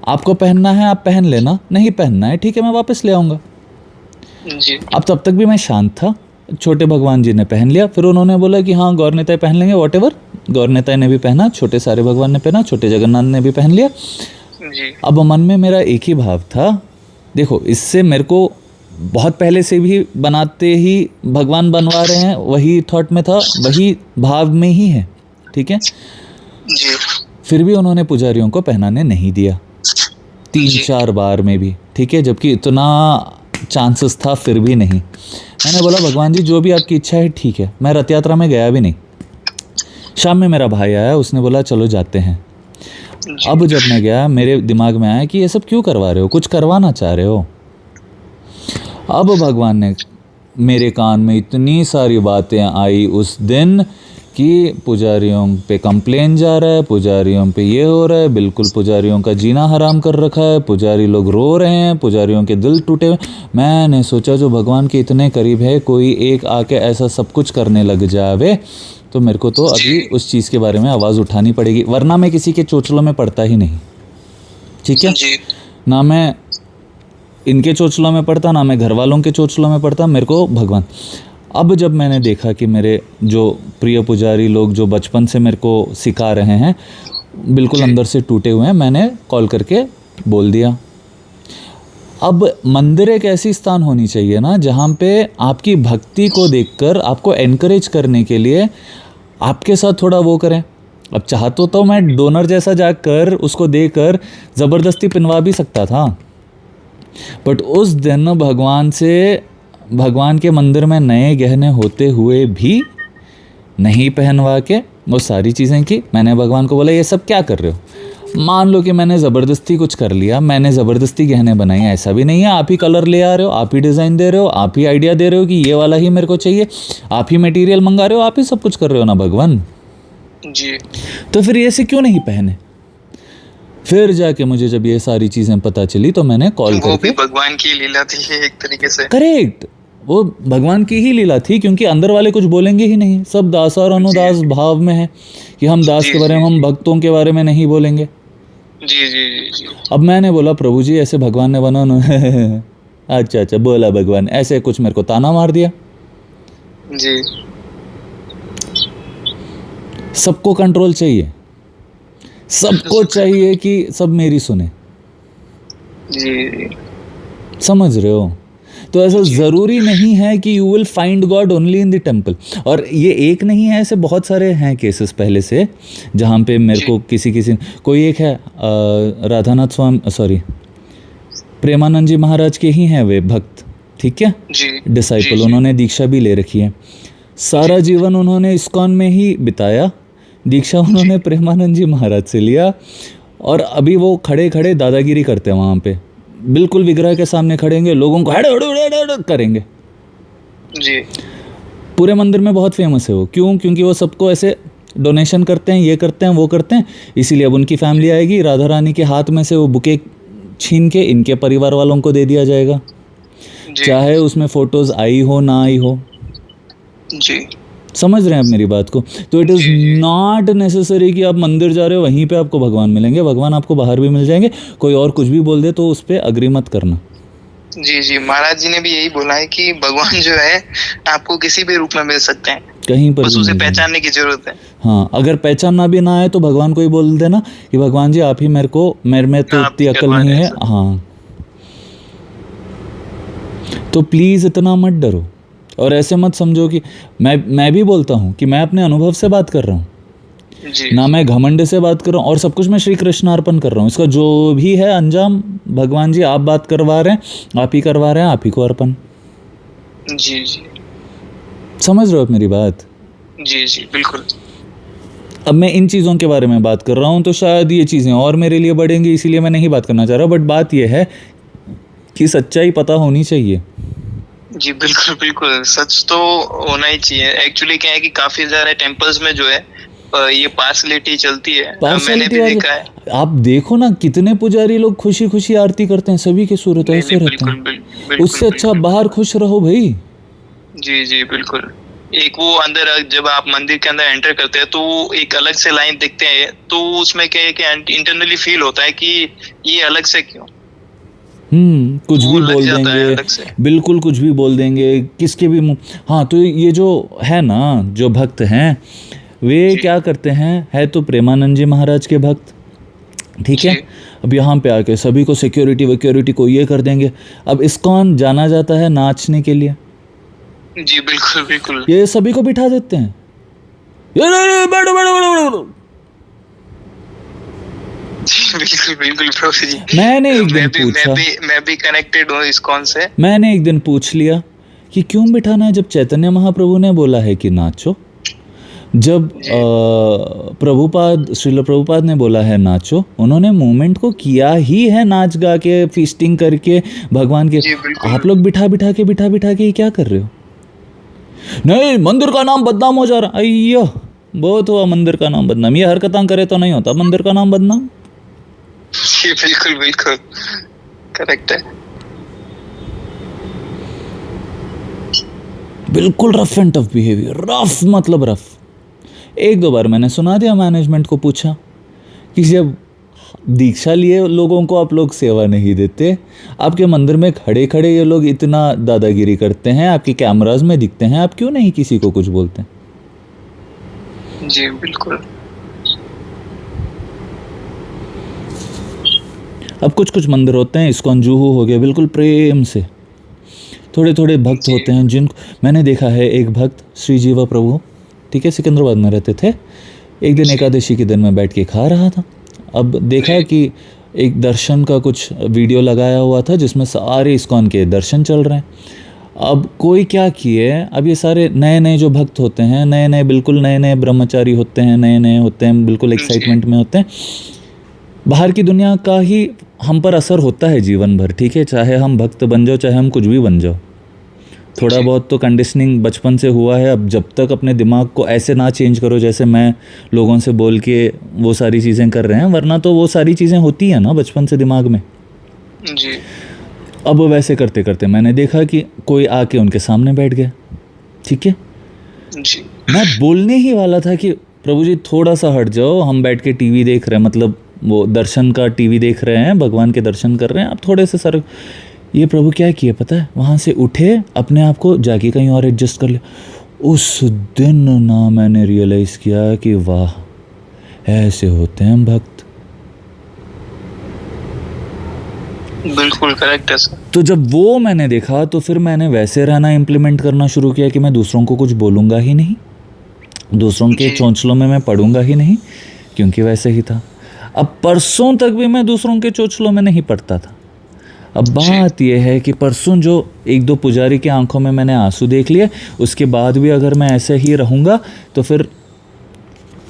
आपको पहनना है आप पहन लेना, नहीं पहनना है ठीक है, मैं वापस ले आऊँगा। अब तब तक भी मैं शांत था। छोटे भगवान जी ने पहन लिया, फिर उन्होंने बोला कि हाँ गौर नेताएं पहन लेंगे, वॉट एवर। गौर नेताएं ने भी पहना, छोटे सारे भगवान ने पहना, छोटे जगन्नाथ ने भी पहन लिया। अब मन में मेरा एक ही भाव था, देखो इससे मेरे को बहुत पहले से भी बनाते ही भगवान बनवा रहे हैं, वही थॉट में था, वही भाव में ही है, ठीक है। फिर भी उन्होंने पुजारियों को पहनाने नहीं दिया, 3-4 बार में भी, ठीक है, जबकि इतना चांसेस था, फिर भी नहीं। मैंने बोला भगवान जी जो भी आपकी इच्छा है ठीक है। मैं रथ यात्रा में गया भी नहीं। शाम में मेरा भाई आया, उसने बोला चलो जाते हैं। अब जब मैं गया, मेरे दिमाग में आया कि ये सब क्यों करवा रहे हो, कुछ करवाना चाह रहे हो। अब भगवान ने मेरे कान में इतनी सारी बातें आई उस दिन कि पुजारियों पे कंप्लेन जा रहा है, पुजारियों पे ये हो रहा है, बिल्कुल पुजारियों का जीना हराम कर रखा है, पुजारी लोग रो रहे हैं, पुजारियों के दिल टूटे हुए। मैंने सोचा जो भगवान के इतने करीब है, कोई एक आके ऐसा सब कुछ करने लग जावे तो मेरे को तो अभी उस चीज़ के बारे में आवाज़ उठानी पड़ेगी, वरना मैं किसी के चोचलों में पड़ता ही नहीं, ठीक है। जी ना मैं इनके चोचलों में पड़ता, ना मैं घर वालों के चोचलों में पड़ता, मेरे को भगवान। अब जब मैंने देखा कि मेरे जो प्रिय पुजारी लोग जो बचपन से मेरे को सिखा रहे हैं बिल्कुल अंदर से टूटे हुए हैं, मैंने कॉल करके बोल दिया। अब मंदिर एक ऐसी स्थान होनी चाहिए ना जहाँ पे आपकी भक्ति को देखकर आपको एनकरेज करने के लिए आपके साथ थोड़ा वो करें। अब चाहता तो मैं डोनर जैसा जाकर उसको देकर ज़बरदस्ती पिनवा भी सकता था, बट उस दिन भगवान के मंदिर में नए गहने होते हुए भी नहीं पहनवा के वो सारी चीज़ें की। मैंने भगवान को बोला ये सब क्या कर रहे हो। मान लो कि मैंने ज़बरदस्ती कुछ कर लिया, मैंने ज़बरदस्ती गहने बनाई, ऐसा भी नहीं है। आप ही कलर ले आ रहे हो, आप ही डिज़ाइन दे रहे हो, आप ही आइडिया दे रहे हो कि ये वाला ही मेरे को चाहिए, आप ही मटेरियल मंगा रहे हो, आप ही सब कुछ कर रहे हो ना भगवान। जी तो फिर ऐसे क्यों नहीं पहने। फिर जाके मुझे जब ये सारी चीज़ें पता चली तो मैंने कॉल वो करके, भी भगवान की लीला थी एक तरीके से। करेक्ट, वो भगवान की ही लीला थी, क्योंकि अंदर वाले कुछ बोलेंगे ही नहीं, सब दास और अनुदास भाव में है कि हम दास के बारे में, हम भक्तों के बारे में नहीं बोलेंगे। जी जी जी जी। अब मैंने बोला प्रभु जी ऐसे भगवान ने बना अच्छा बोला भगवान, ऐसे कुछ मेरे को ताना मार दिया। जी सबको कंट्रोल चाहिए, सबको चाहिए कि सब मेरी सुने, जी समझ रहे हो। तो ऐसा ज़रूरी नहीं है कि you will find God only in the temple. और ये एक नहीं है, ऐसे बहुत सारे हैं केसेस पहले से जहाँ पे मेरे को किसी कोई एक है राधानाथ स्वामी, सॉरी प्रेमानंद जी महाराज के ही हैं वे भक्त, ठीक है, डिसाइपल, उन्होंने दीक्षा भी ले रखी है, सारा जीवन उन्होंने इस्कॉन में ही बिताया, दीक्षा उन्होंने प्रेमानंद जी महाराज से लिया, और अभी वो खड़े खड़े दादागिरी करते हैं वहाँ पे, बिल्कुल विग्रह के सामने खड़ेंगे, लोगों को हड़ करेंगे जी। पूरे मंदिर में बहुत फेमस है वो। क्यों? क्योंकि वो सबको ऐसे डोनेशन करते हैं, ये करते हैं, वो करते हैं, इसीलिए अब उनकी फैमिली आएगी, राधा रानी के हाथ में से वो बुके छीन के इनके परिवार वालों को दे दिया जाएगा, चाहे उसमें फोटोज आई हो ना आई हो। जी समझ रहे हैं आप मेरी बात को। तो इट इज़ नॉट नेसेसरी कि आप मंदिर जा रहे हो वहीं पे आपको भगवान मिलेंगे, भगवान आपको बाहर भी मिल जाएंगे। कोई और कुछ भी बोल दे तो उस पर अग्री मत करना। जी जी, महाराज जी ने भी यही बोला है कि भगवान जो है आपको किसी भी रूप में मिल सकते हैं, कहीं पर बस उसे पहचानने की जरूरत है। हाँ, अगर पहचानना भी ना आए तो भगवान को ही बोल देना कि भगवान जी आप ही मेरे में तो इतनी अकल नहीं है। हाँ, तो प्लीज़ इतना मत डरो और ऐसे मत समझो कि मैं भी बोलता हूँ कि मैं अपने अनुभव से बात कर रहा हूँ, ना मैं घमंड से बात कर रहा हूँ, और सब कुछ मैं श्री कृष्ण अर्पण कर रहा हूँ। इसका जो भी है अंजाम भगवान जी आप बात करवा रहे हैं, आप ही करवा रहे हैं, आप ही को अर्पण। जी जी, समझ रहे हो आप मेरी बात? जी जी बिल्कुल। अब मैं इन चीज़ों के बारे में बात कर रहा हूँ तो शायद ये चीज़ें और मेरे लिए बढ़ेंगी, इसीलिए मैं नहीं बात करना चाह रहा, बट बात यह है कि सच्चाई पता होनी चाहिए। जी बिल्कुल बिल्कुल, सच तो होना ही चाहिए। एक्चुअली क्या है कि काफी सारे टेम्पल्स में जो है ये पार्शलिटी चलती है, मैंने भी देखा है। आप देखो ना कितने पुजारी लोग खुशी खुशी आरती करते हैं, सभी के सूरत ऐसे रहते हैं। उससे अच्छा बाहर खुश रहो भाई। जी जी बिल्कुल। एक वो अंदर जब आप मंदिर के अंदर एंटर करते हैं तो एक अलग से लाइन दिखते हैं, तो उसमें क्या है कि इंटरनली फील होता है कि ये अलग से क्यों। कुछ भी बोल देंगे, बिल्कुल कुछ भी बोल देंगे, किसके भी मुंह। हाँ, तो ये जो है ना, जो भक्त हैं वे क्या करते हैं, है तो प्रेमानंद जी महाराज के भक्त, ठीक है। अब यहाँ पे आके सभी को सिक्योरिटी को ये कर देंगे। अब इस्कॉन जाना जाता है नाचने के लिए। जी बिल्कुल बिल्कुल, ये सभी को बिठा देते हैं, बैठो बैठो बैठो। बिल्कुल बिल्कुल प्रभु जी। मैंने एक दिन पूछा, मैं भी कनेक्टेड हूँ इस्कॉन से। मैंने एक दिन पूछ लिया कि क्यों बिठाना है, जब चैतन्य महाप्रभु ने बोला है कि नाचो, जब श्रील प्रभुपाद ने बोला है नाचो, उन्होंने मूवमेंट को किया ही है, नाच गा के फीस्टिंग करके भगवान के। आप लोग बिठा बिठा के ये क्या कर रहे हो? नहीं, मंदिर का नाम बदनाम हो जा रहा। अय्यो, बहुत हुआ मंदिर का नाम बदनाम। ये हरकतां करे तो नहीं होता मंदिर का नाम बदनाम। जी बिल्कुल बिल्कुल करेक्ट है। बिल्कुल rough and tough behaviour. Rough मतलब रफ, एक दो बार मैंने सुना दिया, मैनेजमेंट को पूछा कि जब दीक्षा लिए लोगों को आप लोग सेवा नहीं देते, आपके मंदिर में खड़े खड़े ये लोग इतना दादागिरी करते हैं, आपके कैमराज में दिखते हैं, आप क्यों नहीं किसी को कुछ बोलते? जी बिल्कुल। अब कुछ कुछ मंदिर होते हैं, इस्कॉन जुहू हो गया, बिल्कुल प्रेम से थोड़े थोड़े भक्त होते हैं जिनको मैंने देखा है। एक भक्त श्री जीवा प्रभु, ठीक है, सिकंदराबाद में रहते थे। एक दिन एकादशी के दिन मैं बैठ के खा रहा था, अब देखा कि एक दर्शन का कुछ वीडियो लगाया हुआ था जिसमें सारे इस्कॉन के दर्शन चल रहे हैं। अब कोई क्या किए, अब ये सारे नए नए जो भक्त होते हैं, नए नए बिल्कुल नए नए ब्रह्मचारी होते हैं, नए नए होते हैं, बिल्कुल एक्साइटमेंट में होते हैं। बाहर की दुनिया का ही हम पर असर होता है जीवन भर, ठीक है, चाहे हम भक्त बन जाओ, चाहे हम कुछ भी बन जाओ। थोड़ा बहुत तो कंडीशनिंग बचपन से हुआ है। अब जब तक अपने दिमाग को ऐसे ना चेंज करो जैसे मैं लोगों से बोल के वो सारी चीज़ें कर रहे हैं, वरना तो वो सारी चीज़ें होती हैं ना बचपन से दिमाग में जी। अब वो वैसे करते करते मैंने देखा कि कोई आके उनके सामने बैठ गया, ठीक है। जी। मैं बोलने ही वाला था कि प्रभु जी थोड़ा सा हट जाओ, हम बैठ के टीवी देख रहे हैं, मतलब वो दर्शन का टीवी देख रहे हैं, भगवान के दर्शन कर रहे हैं, आप थोड़े से सर। ये प्रभु क्या किए पता है, वहाँ से उठे, अपने आप को जाके कहीं और एडजस्ट कर लिया। उस दिन ना मैंने रियलाइज़ किया कि वाह, ऐसे होते हैं भक्त। बिल्कुल करेक्ट है सर। तो जब वो मैंने देखा तो फिर मैंने वैसे रहना इम्प्लीमेंट करना शुरू किया कि मैं दूसरों को कुछ बोलूँगा ही नहीं, दूसरों के चोंचलों में मैं पढ़ूंगा ही नहीं, क्योंकि वैसे ही था। अब परसों तक भी मैं दूसरों के चोंचलों में नहीं पड़ता था। अब बात यह है कि परसों जो एक दो पुजारी की आंखों में मैंने आंसू देख लिए, उसके बाद भी अगर मैं ऐसे ही रहूँगा तो फिर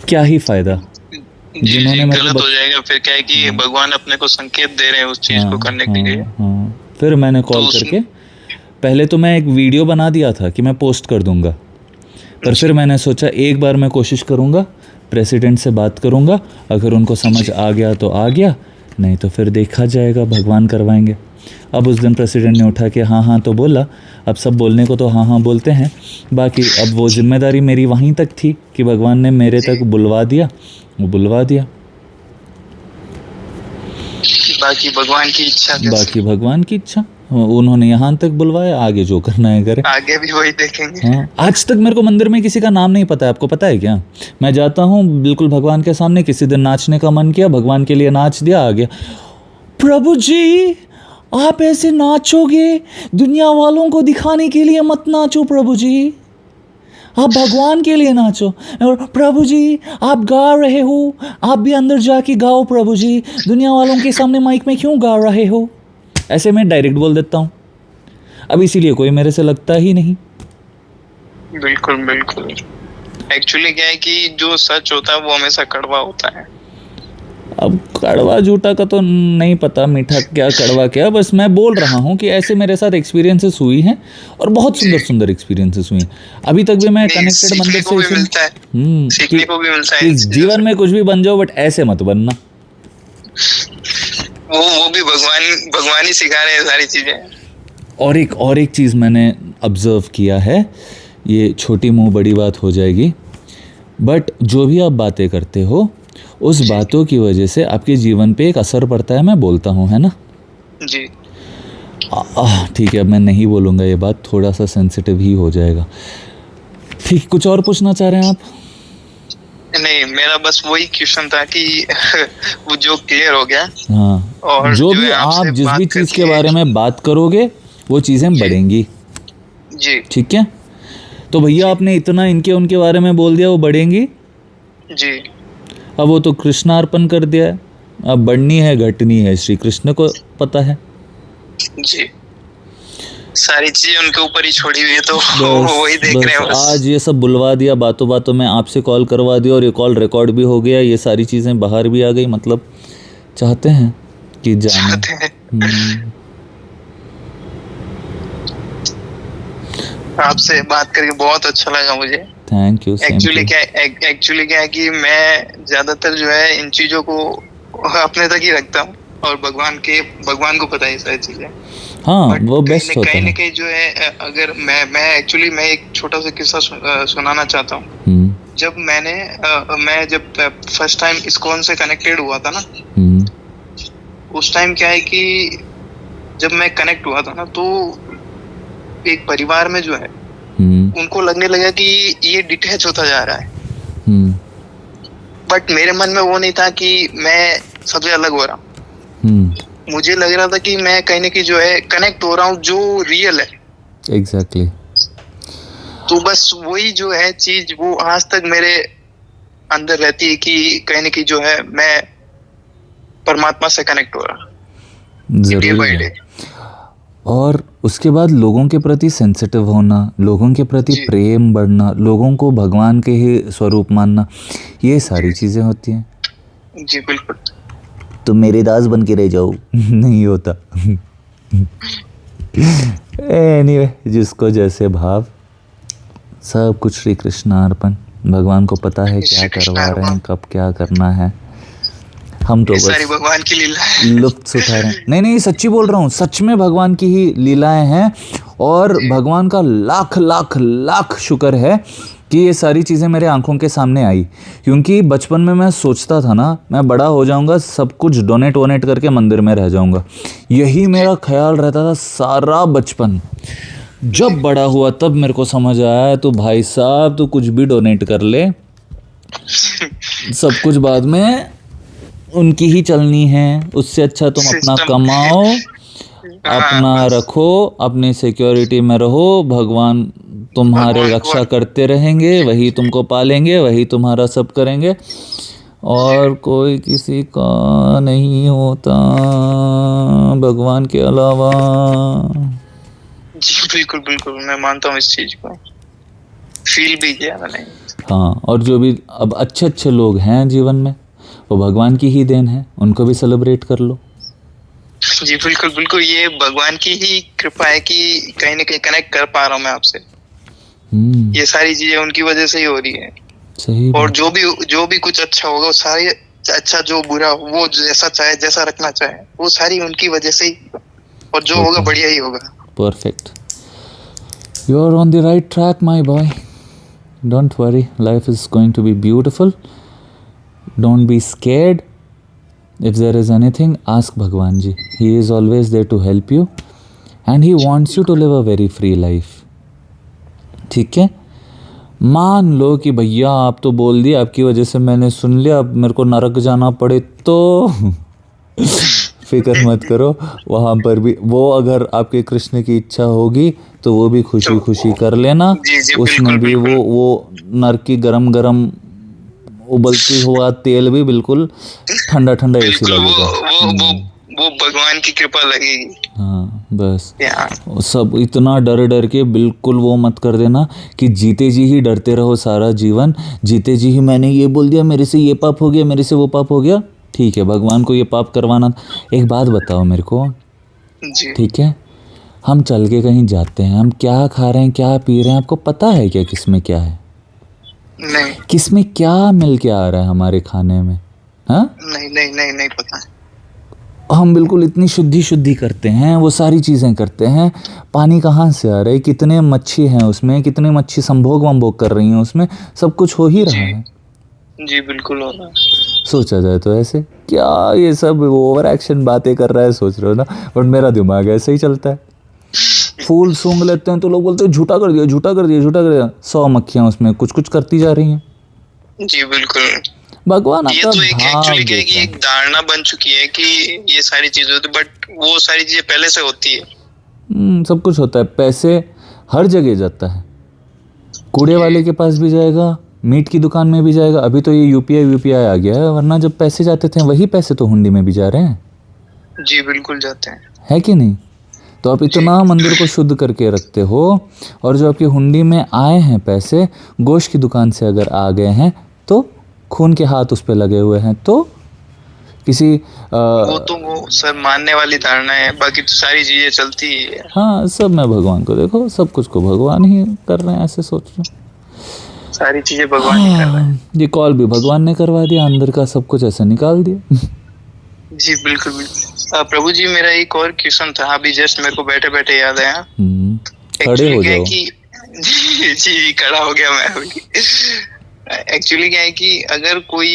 क्या ही फ़ायदा। जिन्होंने गलत हो जाएगा, फिर क्या है कि भगवान अपने को संकेत दे रहे हैं उस चीज़ को करने के लिए। फिर मैंने कॉल करके, पहले तो मैं एक वीडियो बना दिया था कि मैं पोस्ट कर दूंगा, पर फिर मैंने सोचा एक बार मैं कोशिश करूंगा, प्रेसिडेंट से बात करूंगा, अगर उनको समझ आ गया तो आ गया, नहीं तो फिर देखा जाएगा, भगवान करवाएंगे। अब उस दिन प्रेसिडेंट ने उठा के हाँ हाँ तो बोला। अब सब बोलने को तो हाँ हाँ बोलते हैं, बाकी अब वो जिम्मेदारी मेरी वहीं तक थी कि भगवान ने मेरे तक बुलवा दिया, वो बुलवा दिया। बाकी भगवान की इच्छा, बाकी भगवान की इच्छा, उन्होंने यहाँ तक बुलवाया, आगे जो करना है करे, आगे भी वही देखेंगे। हाँ, आज तक मेरे को मंदिर में किसी का नाम नहीं पता है, आपको पता है क्या? मैं जाता हूँ बिल्कुल भगवान के सामने, किसी दिन नाचने का मन किया, भगवान के लिए नाच दिया, आ गया। प्रभु जी आप ऐसे नाचोगे, दुनिया वालों को दिखाने के लिए मत नाचो प्रभु जी, आप भगवान के लिए नाचो। और प्रभु जी आप गा रहे हो, आप भी अंदर जाके गाओ प्रभु जी, दुनिया वालों के सामने माइक में क्यों गा रहे हो? ऐसे मैं डायरेक्ट बोल देता हूँ। अब इसीलिए कोई मेरे से लगता ही नहीं। बिल्कुल बिल्कुल। एक्चुअली क्या है कि जो सच होता है वो हमेशा कड़वा होता है। अब कड़वा झूठा का तो नहीं पता, मीठा क्या कड़वा क्या, बस मैं बोल रहा हूँ कि ऐसे मेरे साथ एक्सपीरियंसेस हुई हैं और बहुत सुंदर सुंदर एक्सपीरियंसेस हुई हैं। अभी तक भी मैं कनेक्टेड मंदिर से सीखने को भी मिलता है। जीवन में कुछ भी बन जाओ, बट ऐसे मत बनना। वो भी भगवान ही सिखा रहे हैं सारी चीजें। और एक चीज़ मैंने ऑब्जर्व किया है, ये छोटी मुंह बड़ी बात हो जाएगी, बट जो भी आप बातें करते हो उस बातों की वजह से आपके जीवन पे एक असर पड़ता है, मैं बोलता हूँ, है ना जी। ठीक है, अब मैं नहीं बोलूँगा ये बात, थोड़ा सा सेंसिटिव ही हो जाएगा। ठीक, कुछ और पूछना चाह रहे हैं आप? नहीं, मेरा बस वही क्वेश्चन था कि वो जो क्लियर हो गया। हाँ, और जो भी आप जिस भी चीज़ के बारे में बात करोगे वो चीज़ें बढ़ेंगी जी, ठीक है। तो भैया आपने इतना इनके उनके बारे में बोल दिया, वो बढ़ेंगी जी। अब वो तो कृष्णार्पण कर दिया है, अब बढ़नी है घटनी है श्री कृष्ण को पता है जी। सारी चीजें उनके ऊपर ही छोड़ी हुई है, तो वही देख रहे हैं बस। आज ये सब बुलवा दिया, बातों बातों में आपसे कॉल करवा दिया, और ये कॉल रिकॉर्ड भी हो गया, ये सारी चीज़ें बाहर भी आ गई, मतलब चाहते हैं कि जाने। आपसे बात करके बहुत अच्छा लगा मुझे। Thank you. एक्चुअली क्या है कि मैं ज्यादातर जो है इन चीजों को अपने तक ही रखता हूँ, और भगवान को पता है सारी चीजें। हाँ, वो बेस्ट होता है। कहीं न कहीं जो है, अगर मैं एक छोटा सा किस्सा सुनाना चाहता हूँ। जब मैं जब फर्स्ट टाइम इस्कॉन से कनेक्टेड हुआ था ना, उस टाइम क्या है कि जब मैं कनेक्ट हुआ था ना, तो एक परिवार में जो है उनको लगने लगा कि ये डिटैच होता जा रहा है, बट मेरे मन में वो नहीं था कि मैं सबसे अलग हो रहा हूँ। मुझे लग रहा था कि मैं कहीं ना कहीं जो है कनेक्ट हो रहा हूँ जो रियल है। एग्जैक्टली। तो बस वही जो है चीज वो आज तक मेरे अंदर रहती है कि कहीं ना कहीं जो है मैं परमात्मा से कनेक्ट हो रहा डे बाय डे। और उसके बाद लोगों के प्रति सेंसिटिव होना, लोगों के प्रति प्रेम बढ़ना, लोगों को भगवान के ही स्वरूप मानना, ये सारी चीज़ें होती हैं। जी बिल्कुल। तो मेरे दास बन के रह जाओ नहीं होता। एनीवे, जिसको जैसे भाव, सब कुछ श्री कृष्णार्पण। भगवान को पता है क्या करवा रहे हैं, कब क्या करना है। हम तो बस भगवान की लीला लुत्फ उठा रहे हैं। नहीं, सच्ची बोल रहा हूँ, सच में भगवान की ही लीलाएं हैं। और भगवान का लाख लाख लाख शुक्र है कि ये सारी चीज़ें मेरे आंखों के सामने आई। क्योंकि बचपन में मैं सोचता था ना, मैं बड़ा हो जाऊंगा, सब कुछ डोनेट करके मंदिर में रह जाऊंगा। यही मेरा ख्याल रहता था सारा बचपन। जब बड़ा हुआ तब मेरे को समझ आया, तो भाई साहब तू कुछ भी डोनेट कर ले, सब कुछ बाद में उनकी ही चलनी है। उससे अच्छा तुम अपना कमाओ, अपना रखो, अपनी सिक्योरिटी में रहो, भगवान तुम्हारे रक्षा करते रहेंगे, वही तुमको पालेंगे, वही तुम्हारा सब करेंगे, और कोई किसी का नहीं होता भगवान के अलावा। जी बिल्कुल बिल्कुल, मैं मानता हूँ इस चीज को, फील भी किया मैंने। हाँ, और जो भी अब अच्छे अच्छे लोग हैं जीवन में, वो भगवान की ही देन है, उनको भी सेलिब्रेट कर लो। जी बिल्कुल बिल्कुल, ये भगवान की ही कृपा है कि कहीं ना कहीं कनेक्ट कर पा रहा हूँ मैं आपसे। ये सारी चीजें उनकी वजह से ही हो रही है। सही। और जो भी कुछ अच्छा होगा, वो सारी अच्छा जो बुरा वो जैसा चाहे, जैसा रखना चाहे, वो सारी उनकी वजह से ही, और जो होगा बढ़िया ही होगा। Perfect, you are on the right track my boy. Don't worry, life is going to be beautiful. Don't be scared. If there is anything, ask Bhagwan Ji. He is always there to help you, and he wants you to live a very free life. ठीक है? मान लो कि भैया आप तो बोल दिया, आपकी वजह से मैंने सुन लिया, अब मेरे को नरक जाना पड़े तो फिक्र मत करो, वहाँ पर भी वो अगर आपके कृष्ण की इच्छा होगी तो वो भी खुशी खुशी कर लेना। उसमें भी वो नरक की गरम उबलती हुआ तेल भी बिल्कुल ठंडा ऐसी लगेगा। वो भगवान की कृपा लगेगी। हाँ बस, सब इतना डर के बिल्कुल वो मत कर देना कि जीते जी ही डरते रहो सारा जीवन। जीते जी ही मैंने ये बोल दिया, मेरे से ये पाप हो गया, मेरे से वो पाप हो गया। ठीक है, भगवान को ये पाप करवाना। एक बात बताओ मेरे को, ठीक है, हम चल के कहीं जाते हैं, हम क्या खा रहे हैं, क्या पी रहे हैं, आपको पता है क्या किसमें क्या है? नहीं। किसमें क्या मिल के आ रहा है हमारे खाने में? हाँ, नहीं पता। हम बिल्कुल इतनी शुद्धि करते हैं, वो सारी चीज़ें करते हैं। पानी कहाँ से आ रहा है, कितने मच्छी हैं उसमें, कितने मच्छी संभोग कर रही हैं उसमें, सब कुछ हो ही रहा है। जी बिल्कुल हो रहा है। सोचा जाए तो ऐसे क्या ये सब ओवर एक्शन बातें कर रहा है, सोच रहे हो ना, बट मेरा दिमाग ऐसे ही चलता है। फूल सूंघ लेते हैं तो लोग बोलते हैं झूठा कर दिया। 100 मक्खियाँ उसमें कुछ करती जा रही हैं। जी बिल्कुल, भगवान आपका ये तो एक एक्चुअली क्या है कि एक धारणा बन चुकी है कि ये सारी चीजें होती, बट वो सारी चीजें पहले से होती है। सब कुछ होता है, पैसे हर जगह जाता है, कूड़े वाले के पास भी जाएगा, मीट की दुकान में भी जाएगा। अभी तो ये यूपीआई आ गया है, वरना जब पैसे जाते थे वही पैसे तो हुंडी में भी जा रहे हैं। जी बिल्कुल जाते हैं, है कि नहीं? तो आप इतना मंदिर को शुद्ध करके रखते हो, और जो आपकी हुंडी में आए हैं पैसे, गोश्त की दुकान से अगर आ गए हैं तो खून के हाथ उस पे लगे हुए हैं, तो किसी वो सब मानने वाली धारणा है, बाकी तो सारी चीजें चलती ही है। हाँ, सब मैं भगवान को, देखो सब कुछ को भगवान ही कर रहे हैं, ऐसे सोच रहे, सारी चीजें भगवान ही कर रहे हैं। ये कॉल भी भगवान ने करवा दिया, अंदर का सब कुछ ऐसे निकाल दिया। जी बिल्कुल बिल्कुल। प्रभु जी, मेरा एक और क्वेश्चन था, अभी जस्ट मेरे को बैठे याद आया। खड़े हो जाओ। जी खड़ा हो गया मैं अभी। एक्चुअली क्या है कि अगर कोई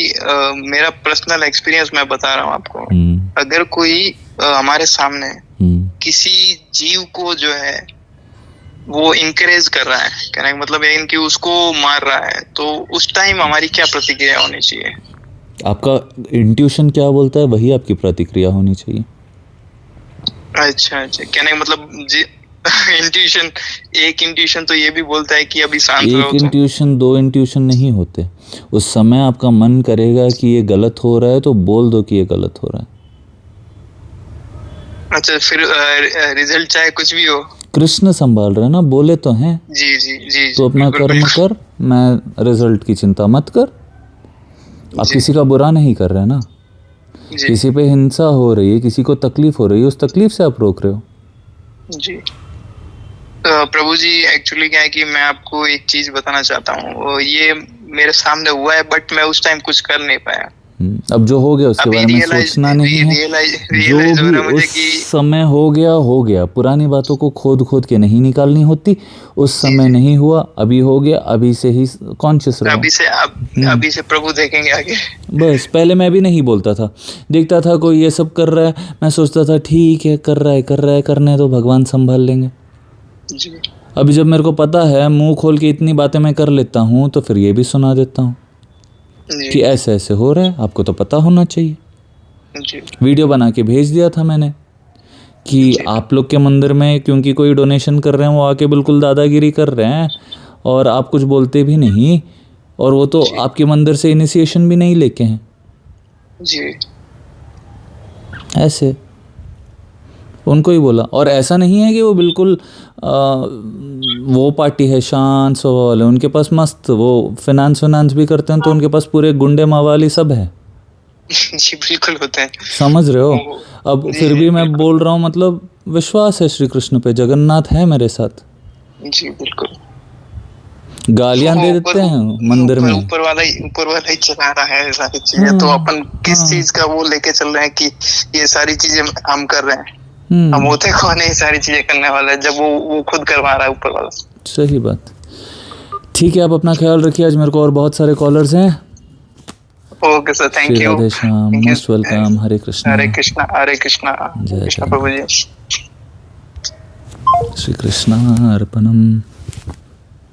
मेरा पर्सनल एक्सपीरियंस मैं बता रहा हूँ आपको, अगर कोई हमारे सामने किसी जीव को जो है वो इंकरेज कर रहा है, कहने का मतलब है इनकी उसको मार रहा है, तो उस टाइम हमारी क्या प्रतिक्रिया होनी चाहिए? आपका इंट्यूशन क्या बोलता है वही आपकी प्रतिक्रिया होनी चाहिए। अच्छा अच्छा, कहने का मतलब एक इंट्यूशन तो ये भी बोलता है कि अभी शांत रहो। एक इंट्यूशन, दो इंट्यूशन नहीं होते। उस समय आपका मन करेगा कि ये गलत हो रहा है तो बोल दो कि ये गलत हो रहा है। अच्छा, फिर रिजल्ट चाहे कुछ भी हो, कृष्ण संभाल रहे हैं ना, बोले तो हैं। जी जी जी, तो अपना कर्म कर, मैं रिजल्ट की चिंता मत कर। आप किसी का बुरा नहीं कर रहे ना, किसी पे हिंसा हो रही है, किसी को तकलीफ हो रही है, उस तकलीफ से आप रोक रहे हो। जी प्रभु जी, एक्चुअली क्या है कि मैं आपको एक चीज बताना चाहता हूँ, ये मेरे सामने हुआ है बट मैं उस टाइम कुछ कर नहीं पाया। अब जो हो गया उसके बारे में सोचना नहीं है। जो भी उस समय हो गया। पुरानी बातों को खोद के नहीं निकालनी होती। उस समय नहीं हुआ, अभी हो गया, अभी से ही कॉन्शियस रहो। अभी से प्रभु देखेंगे आगे। बस पहले मैं भी नहीं बोलता था, देखता था कोई ये सब कर रहा है, मैं सोचता था ठीक है, कर रहा है, करने तो भगवान संभाल लेंगे। अभी जब मेरे को पता है, मुंह खोल के इतनी बातें मैं कर लेता हूँ, तो फिर ये भी सुना देता हूँ कि ऐसे ऐसे हो रहा है, आपको तो पता होना चाहिए। वीडियो बना के भेज दिया था मैंने कि आप लोग के मंदिर में क्योंकि कोई डोनेशन कर रहे हैं, वो आके बिल्कुल दादागिरी कर रहे हैं और आप कुछ बोलते भी नहीं, और वो तो आपके मंदिर से इनिशिएशन भी नहीं लेके हैं जी। ऐसे उनको ही बोला। और ऐसा नहीं है कि वो बिल्कुल वो पार्टी है शांत स्वभाव वाले, उनके पास मस्त वो फाइनेंस भी करते हैं, तो उनके पास पूरे गुंडे मवाली सब है। जी बिल्कुल होते हैं, समझ रहे हो। अब फिर भी मैं बोल रहा हूँ, मतलब विश्वास है श्री कृष्ण पे, जगन्नाथ है मेरे साथ। जी बिल्कुल। गालियां दे देते हैं मंदिर में, ऊपर वाला ही चला रहा है सारी चीजें। तो अपन किस चीज का वो लेके चल रहे हैं कि ये सारी चीजें हम कर रहे हैं, हम होते कौन है ये सारी चीजें करने वाला है, जब वो खुद करवा रहा है ऊपर वाला। सही बात। ठीक है, आप अपना ख्याल रखिए। आज मेरे को और बहुत सारे कॉलर्स हैं। Okay sir, thank you. Radhe Shyam, most welcome. Hare Krishna Hare Krishna, Hare Krishna, Krishna प्रभु जी। श्री कृष्णा अर्पणम।